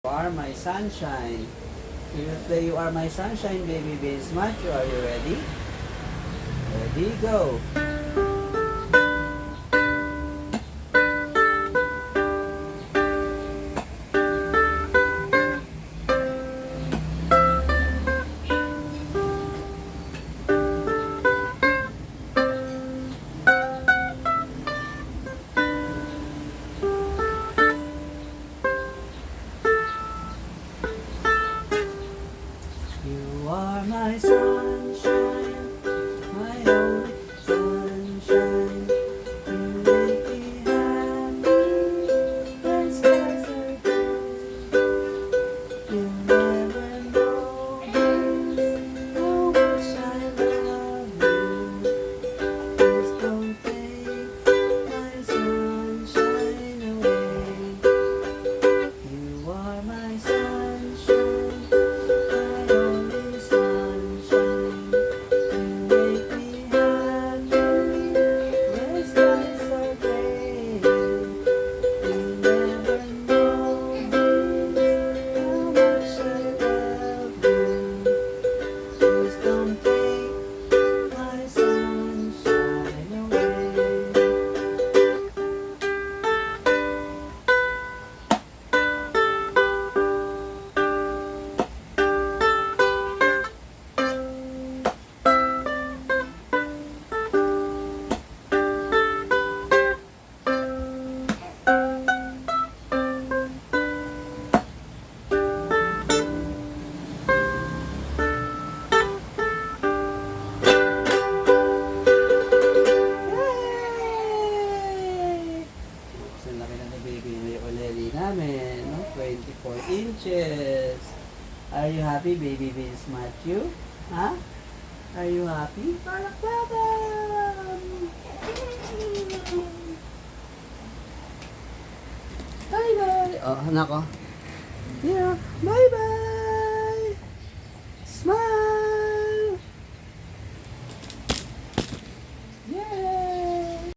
Are my sunshine. You will play You Are My Sunshine, baby Vince Matthew. Are you ready? Ready, go. You are my sunshine, my only sunshine. You make me happy when skies are blue. You never know how much I love you. Please don't take my sunshine away. You are my sunshine. Ang laki na ni baby Oleri namin, no? 24 inches. Are you happy, baby Vince Matthew? Ha? Are you happy? Palakpakan! Bye-bye! Oh, anak ko. Yeah, bye-bye!